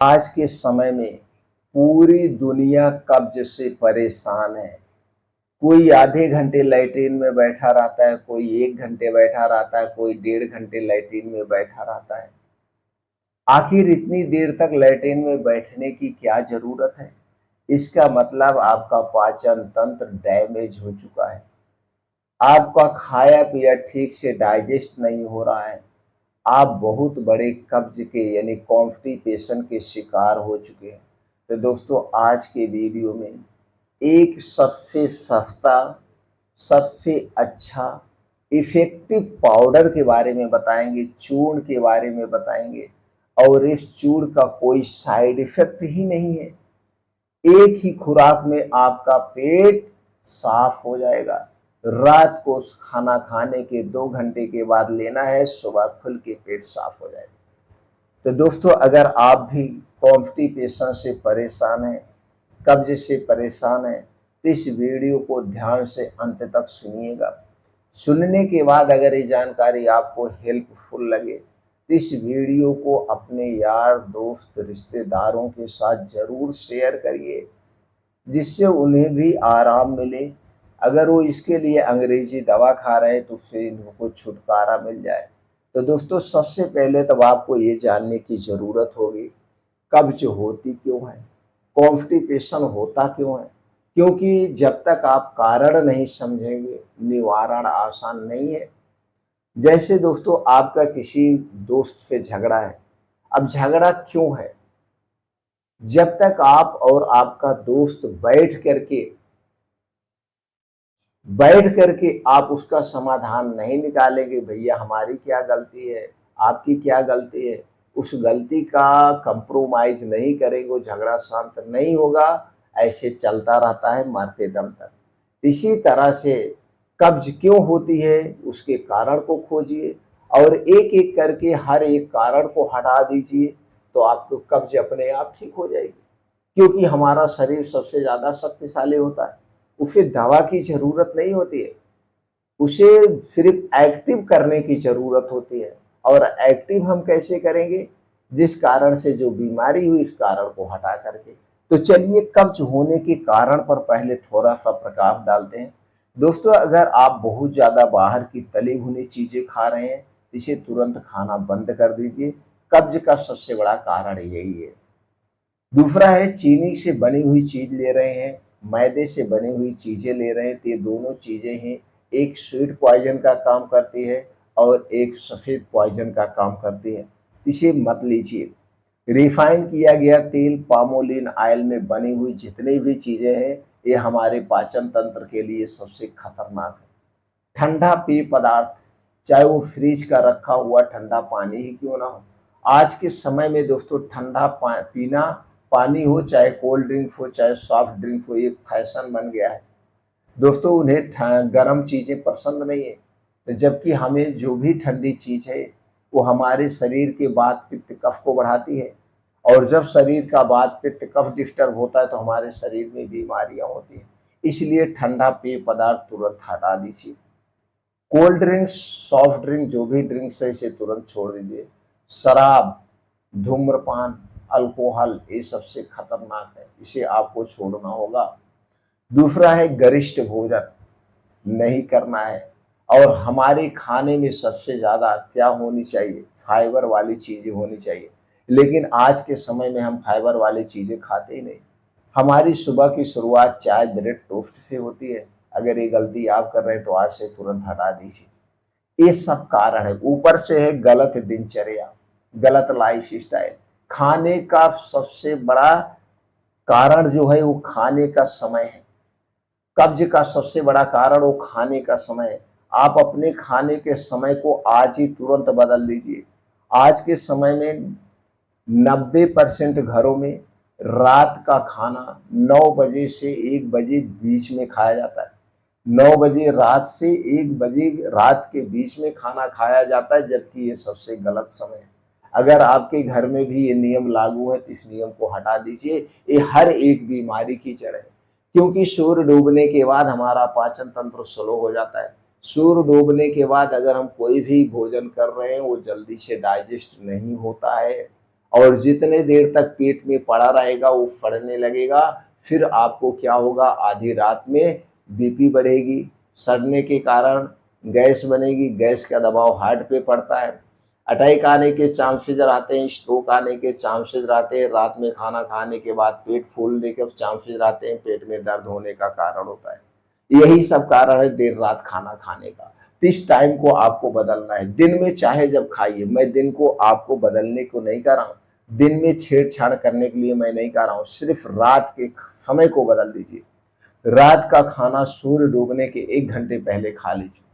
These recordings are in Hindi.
आज के समय में पूरी दुनिया कब्ज से परेशान है। कोई आधे घंटे लैट्रिन में बैठा रहता है, कोई 1 घंटे बैठा रहता है, कोई 1.5 घंटे लैट्रिन में बैठा रहता है। आखिर इतनी देर तक लैट्रिन में बैठने की क्या ज़रूरत है? इसका मतलब आपका पाचन तंत्र डैमेज हो चुका है। आपका खाया पिया ठीक से डाइजेस्ट नहीं हो रहा है। आप बहुत बड़े कब्ज के यानी कॉन्स्टिपेशन के शिकार हो चुके हैं। तो दोस्तों, आज के वीडियो में एक सबसे सस्ता, सबसे अच्छा इफ़ेक्टिव पाउडर के बारे में बताएंगे, चूर्ण के बारे में बताएंगे। और इस चूर्ण का कोई साइड इफ़ेक्ट ही नहीं है। एक ही खुराक में आपका पेट साफ हो जाएगा। रात को खाना खाने के 2 घंटे के बाद लेना है, सुबह खुल के पेट साफ हो जाएगा। तो दोस्तों, अगर आप भी कॉन्स्टिपेशन से परेशान हैं, कब्ज से परेशान हैं, तो इस वीडियो को ध्यान से अंत तक सुनिएगा। सुनने के बाद अगर ये जानकारी आपको हेल्पफुल लगे तो इस वीडियो को अपने यार दोस्त रिश्तेदारों के साथ ज़रूर शेयर करिए, जिससे उन्हें भी आराम मिले। अगर वो इसके लिए अंग्रेजी दवा खा रहे हैं तो उससे इनको छुटकारा मिल जाए। तो दोस्तों, सबसे पहले तो आपको ये जानने की ज़रूरत होगी, कब्ज होती क्यों है, कॉन्स्टिपेशन होता क्यों है। क्योंकि जब तक आप कारण नहीं समझेंगे, निवारण आसान नहीं है। जैसे दोस्तों, आपका किसी दोस्त से झगड़ा है। अब झगड़ा क्यों है? जब तक आप और आपका दोस्त बैठ करके आप उसका समाधान नहीं निकालेंगे, भैया हमारी क्या गलती है, आपकी क्या गलती है, उस गलती का कंप्रोमाइज नहीं करेंगे, वो झगड़ा शांत नहीं होगा। ऐसे चलता रहता है मरते दम तक। इसी तरह से कब्ज क्यों होती है, उसके कारण को खोजिए और एक एक करके हर एक कारण को हटा दीजिए, तो आपको कब्ज अपने आप ठीक हो जाएगी। क्योंकि हमारा शरीर सबसे ज़्यादा शक्तिशाली होता है। उसे दवा की ज़रूरत नहीं होती है, उसे सिर्फ एक्टिव करने की ज़रूरत होती है। और एक्टिव हम कैसे करेंगे? जिस कारण से जो बीमारी हुई, इस कारण को हटा करके। तो चलिए, कब्ज होने के कारण पर पहले थोड़ा सा प्रकाश डालते हैं। दोस्तों, अगर आप बहुत ज़्यादा बाहर की तली भुनी चीज़ें खा रहे हैं, इसे तुरंत खाना बंद कर दीजिए। कब्ज का सबसे बड़ा कारण यही है। दूसरा है, चीनी से बनी हुई चीज़ ले रहे हैं, मैदे से बनी हुई चीज़ें ले रहे हैं, तो ये दोनों चीज़ें हैं, एक स्वीट पॉइज़न का काम करती है और एक सफ़ेद पॉइज़न का काम करती है। इसे मत लीजिए। रिफाइन किया गया तेल, पामोलिन ऑयल में बनी हुई जितनी भी चीज़ें हैं, ये हमारे पाचन तंत्र के लिए सबसे खतरनाक है। ठंडा पेय पदार्थ, चाहे वो फ्रिज का रखा हुआ ठंडा पानी ही क्यों ना हो। आज के समय में दोस्तों, ठंडा पीना, पानी हो चाहे कोल्ड ड्रिंक हो चाहे सॉफ्ट ड्रिंक हो, एक फैशन बन गया है। दोस्तों, उन्हें गर्म चीज़ें पसंद नहीं है। तो जबकि हमें जो भी ठंडी चीज़ है, वो हमारे शरीर के वात पित्त कफ को बढ़ाती है। और जब शरीर का वात पित्त कफ डिस्टर्ब होता है तो हमारे शरीर में बीमारियां होती हैं। इसलिए ठंडा पेय पदार्थ तुरंत हटा दीजिए। कोल्ड ड्रिंक्स, सॉफ्ट ड्रिंक, जो भी ड्रिंक्स है, इसे तुरंत छोड़ दीजिए। शराब, धूम्रपान, अल्कोहल, ये सबसे खतरनाक है, इसे आपको छोड़ना होगा। दूसरा है, गरिष्ठ भोजन नहीं करना है। और हमारे खाने में सबसे ज़्यादा क्या होनी चाहिए? फाइबर वाली चीज़ें होनी चाहिए। लेकिन आज के समय में हम फाइबर वाली चीज़ें खाते ही नहीं। हमारी सुबह की शुरुआत चाय, ब्रेड, टोस्ट से होती है। अगर ये गलती आप कर रहे हैं तो आज से तुरंत हटा दीजिए। ये सब कारण है। ऊपर से है गलत दिनचर्या, गलत लाइफस्टाइल। खाने का सबसे बड़ा कारण जो है वो खाने का समय है। कब्ज का सबसे बड़ा कारण वो खाने का समय है। आप अपने खाने के समय को आज ही तुरंत बदल दीजिए। आज के समय में 90% घरों में रात का खाना 9 बजे से 1 बजे बीच में खाया जाता है। 9 बजे रात से 1 बजे रात के बीच में खाना खाया जाता है, जबकि ये सबसे गलत समय है। अगर आपके घर में भी ये नियम लागू है तो इस नियम को हटा दीजिए। ये हर एक बीमारी की जड़ है। क्योंकि सूर्य डूबने के बाद हमारा पाचन तंत्र स्लो हो जाता है। सूर्य डूबने के बाद अगर हम कोई भी भोजन कर रहे हैं, वो जल्दी से डाइजेस्ट नहीं होता है और जितने देर तक पेट में पड़ा रहेगा वो फड़ने लगेगा। फिर आपको क्या होगा, आधी रात में बीपी बढ़ेगी, सड़ने के कारण गैस बनेगी, गैस का दबाव हार्ट पे पड़ता है, अटैक आने के चांसेज रहते हैं, स्ट्रोक आने के चांसेज रहते हैं, रात में खाना खाने के बाद पेट फूलने के चांसेज रहते हैं, पेट में दर्द होने का कारण होता है। यही सब कारण है देर रात खाना खाने का। तो इस टाइम को आपको बदलना है। दिन में चाहे जब खाइए, मैं दिन को आपको बदलने को नहीं कह रहा हूँ, दिन में छेड़छाड़ करने के लिए मैं नहीं कह रहा हूँ, सिर्फ रात के समय को बदल दीजिए। रात का खाना सूर्य डूबने के 1 घंटे पहले खा लीजिए।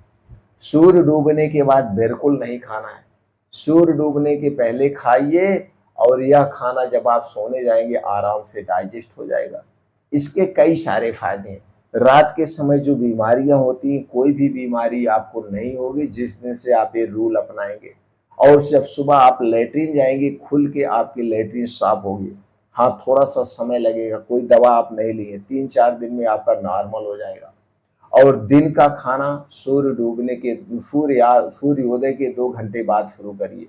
सूर्य डूबने के बाद बिल्कुल नहीं खाना है, सूर्य डूबने के पहले खाइए, और यह खाना जब आप सोने जाएंगे आराम से डाइजेस्ट हो जाएगा। इसके कई सारे फायदे हैं। रात के समय जो बीमारियां होती हैं, कोई भी बीमारी आपको नहीं होगी जिस दिन से आप ये रूल अपनाएंगे। और जब सुबह आप लेटरिन जाएंगे, खुल के आपकी लेटरिन साफ होगी। हाँ, थोड़ा सा समय लगेगा, कोई दवा आप नहीं लिए, 3-4 दिन में आपका नॉर्मल हो जाएगा। और दिन का खाना सूर्य डूबने के सूर्योदय के 2 घंटे बाद शुरू करिए।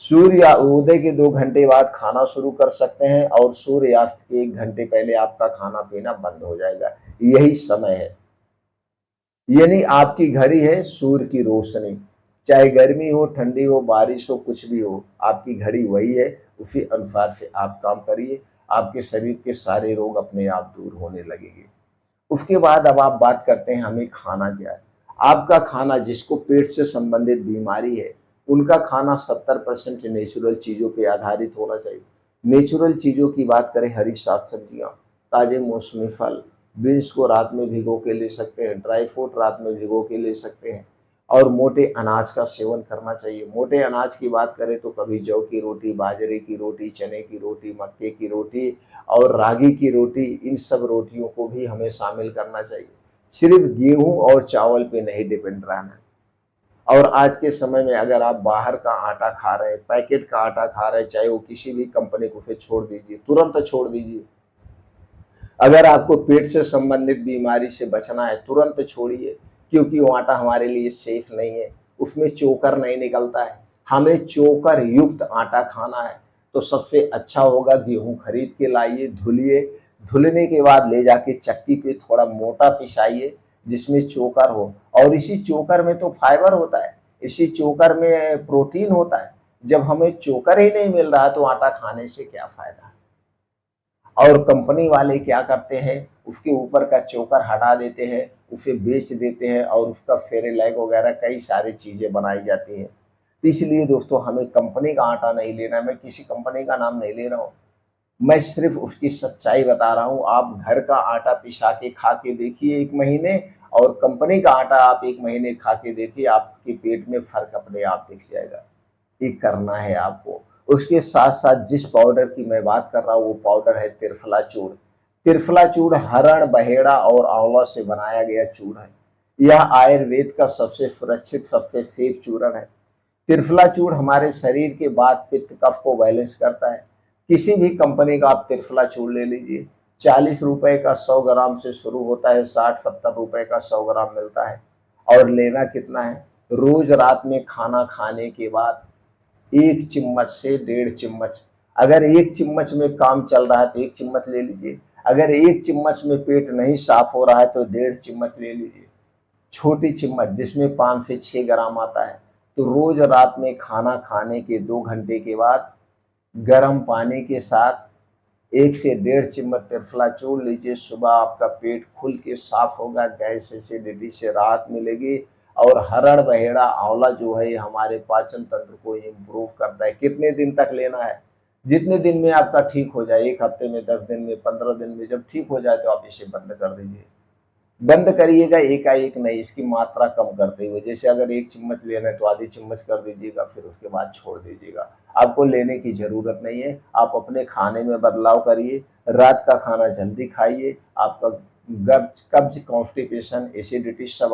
सूर्योदय के 2 घंटे बाद खाना शुरू कर सकते हैं, और सूर्यास्त के 1 घंटे पहले आपका खाना पीना बंद हो जाएगा। यही समय है, यानी आपकी घड़ी है सूर्य की रोशनी। चाहे गर्मी हो, ठंडी हो, बारिश हो, कुछ भी हो, आपकी घड़ी वही है। उसी अनुसार से आप काम करिए, आपके शरीर के सारे रोग अपने आप दूर होने लगेंगे। उसके बाद अब आप बात करते हैं हमें खाना क्या है। आपका खाना, जिसको पेट से संबंधित बीमारी है, उनका खाना 70% नेचुरल चीज़ों पे आधारित होना चाहिए। नेचुरल चीज़ों की बात करें, हरी साग सब्जियाँ, ताजे मौसमी फल, बीन्स को रात में भिगो के ले सकते हैं, ड्राई फ्रूट रात में भिगो के ले सकते हैं, और मोटे अनाज का सेवन करना चाहिए। मोटे अनाज की बात करें तो कभी जौ की रोटी, बाजरे की रोटी, चने की रोटी, मक्के की रोटी और रागी की रोटी, इन सब रोटियों को भी हमें शामिल करना चाहिए। सिर्फ गेहूं और चावल पे नहीं डिपेंड रहना है। और आज के समय में अगर आप बाहर का आटा खा रहे हैं, पैकेट का आटा खा रहे हैं, चाहे वो किसी भी कंपनी को, उसे छोड़ दीजिए, तुरंत छोड़ दीजिए। अगर आपको पेट से संबंधित बीमारी से बचना है, तुरंत छोड़िए, क्योंकि वो आटा हमारे लिए सेफ नहीं है, उसमें चोकर नहीं निकलता है। हमें चोकर युक्त आटा खाना है, तो सबसे अच्छा होगा गेहूं खरीद के लाइए, धुलिए, धुलने के बाद ले जाके चक्की पे थोड़ा मोटा पिसाइए, जिसमें चोकर हो। और इसी चोकर में तो फाइबर होता है, इसी चोकर में प्रोटीन होता है। जब हमें चोकर ही नहीं मिल रहा है तो आटा खाने से क्या फायदा। और कंपनी वाले क्या करते हैं, उसके ऊपर का चोकर हटा देते हैं, उसे बेच देते हैं, और उसका सेरेलैक वगैरह कई सारी चीज़ें बनाई जाती हैं। तो इसलिए दोस्तों, हमें कंपनी का आटा नहीं लेना। मैं किसी कंपनी का नाम नहीं ले रहा हूँ, मैं सिर्फ उसकी सच्चाई बता रहा हूँ। आप घर का आटा पिसा के खा के देखिए 1 महीने, और कंपनी का आटा आप 1 महीने खा के देखिए, आपके पेट में फर्क अपने आप दिख जाएगा। ये करना है आपको। उसके साथ साथ जिस पाउडर की मैं बात कर रहा हूँ, वो पाउडर है त्रिफला चूर्ण। त्रिफला चूर्ण हरण, बहेड़ा और आंवला से बनाया गया चूर्ण है। यह आयुर्वेद का सबसे सुरक्षित, सबसे सेफ चूर्ण है। त्रिफला चूर्ण हमारे शरीर के वात, पित्त, कफ को बैलेंस करता है। किसी भी कंपनी का आप त्रिफला चूर्ण ले लीजिए, 40 रुपए का 100 ग्राम से शुरू होता है, 60-70 रुपए का 100 ग्राम मिलता है। और लेना कितना है, रोज रात में खाना खाने के बाद 1 चम्मच से 1.5 चम्मच। अगर 1 चम्मच में काम चल रहा है तो 1 चम्मच ले लीजिए, अगर 1 चम्मच में पेट नहीं साफ हो रहा है तो 1.5 चम्मच ले लीजिए। छोटी चम्मच जिसमें 5 से 6 ग्राम आता है। तो रोज रात में खाना खाने के 2 घंटे के बाद गर्म पानी के साथ 1 से 1.5 चम्मच त्रिफला चूर्ण लीजिए। सुबह आपका पेट खुल के साफ होगा, गैस एसिडिटी से राहत मिलेगी। और हरड़ बहेड़ा आंवला जो है, ये हमारे पाचन तंत्र को इम्प्रूव करता है। कितने दिन तक लेना है, जितने दिन में आपका ठीक हो जाए, 1 हफ्ते में, 10 दिन में, 15 दिन में, जब ठीक हो जाए तो आप इसे बंद कर दीजिए। बंद करिएगा एकाएक नहीं, इसकी मात्रा कम करते हुए। जैसे अगर 1 चम्मच लेना है तो आधी चम्मच कर दीजिएगा, फिर उसके बाद छोड़ दीजिएगा। आपको लेने की जरूरत नहीं है। आप अपने खाने में बदलाव करिए, रात का खाना जल्दी खाइए। आपका कब्ज, कॉन्स्टिपेशन, एसिडिटी सब